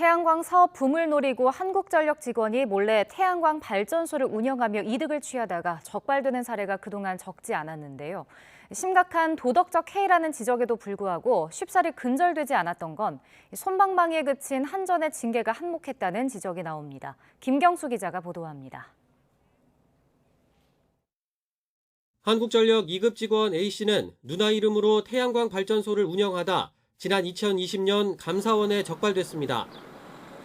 태양광 사업 붐을 노리고 한국전력 직원이 몰래 태양광 발전소를 운영하며 이득을 취하다가 적발되는 사례가 그동안 적지 않았는데요. 심각한 도덕적 해이라는 지적에도 불구하고 쉽사리 근절되지 않았던 건 솜방망이에 그친 한전의 징계가 한몫했다는 지적이 나옵니다. 김경수 기자가 보도합니다. 한국전력 2급 직원 A씨는 누나 이름으로 태양광 발전소를 운영하다 지난 2020년 감사원에 적발됐습니다.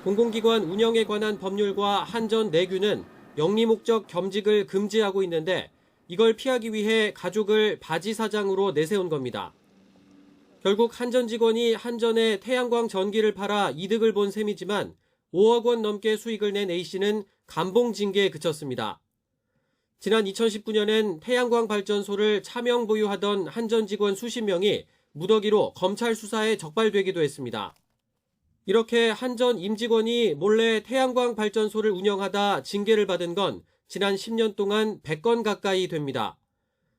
공공기관 운영에 관한 법률과 한전 내규는 영리 목적 겸직을 금지하고 있는데 이걸 피하기 위해 가족을 바지 사장으로 내세운 겁니다. 결국 한전 직원이 한전에 태양광 전기를 팔아 이득을 본 셈이지만 5억 원 넘게 수익을 낸 A씨는 감봉 징계에 그쳤습니다. 지난 2019년엔 태양광 발전소를 차명 보유하던 한전 직원 수십 명이 무더기로 검찰 수사에 적발되기도 했습니다. 이렇게 한전 임직원이 몰래 태양광 발전소를 운영하다 징계를 받은 건 지난 10년 동안 100건 가까이 됩니다.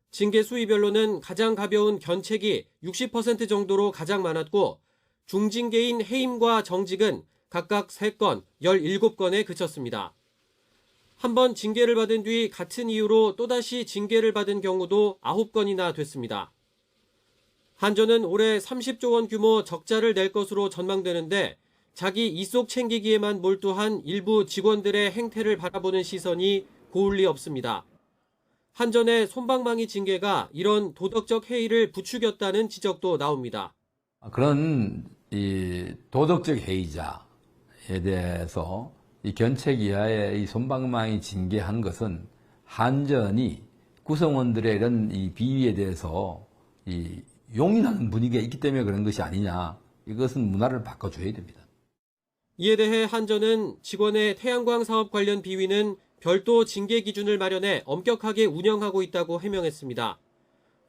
징계 수위별로는 가장 가벼운 견책이 60% 정도로 가장 많았고 중징계인 해임과 정직은 각각 3건, 17건에 그쳤습니다. 한 번 징계를 받은 뒤 같은 이유로 또다시 징계를 받은 경우도 9건이나 됐습니다. 한전은 올해 30조 원 규모 적자를 낼 것으로 전망되는데 자기 이속 챙기기에만 몰두한 일부 직원들의 행태를 바라보는 시선이 고울 리 없습니다. 한전의 솜방망이 징계가 이런 도덕적 해이를 부추겼다는 지적도 나옵니다. 그런 이 도덕적 해이자에 대해서 이 견책 이하의 이 솜방망이 징계한 것은 한전이 구성원들의 이런 이 비위에 대해서 이 용인하는 분위기가 있기 때문에 그런 것이 아니냐. 이것은 문화를 바꿔줘야 됩니다. 이에 대해 한전은 직원의 태양광 사업 관련 비위는 별도 징계 기준을 마련해 엄격하게 운영하고 있다고 해명했습니다.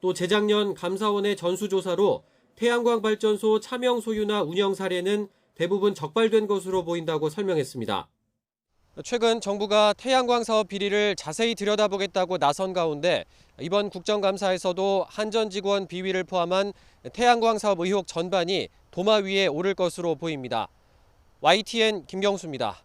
또 재작년 감사원의 전수조사로 태양광 발전소 차명 소유나 운영 사례는 대부분 적발된 것으로 보인다고 설명했습니다. 최근 정부가 태양광 사업 비리를 자세히 들여다보겠다고 나선 가운데 이번 국정감사에서도 한전 직원 비위를 포함한 태양광 사업 의혹 전반이 도마 위에 오를 것으로 보입니다. YTN 김경수입니다.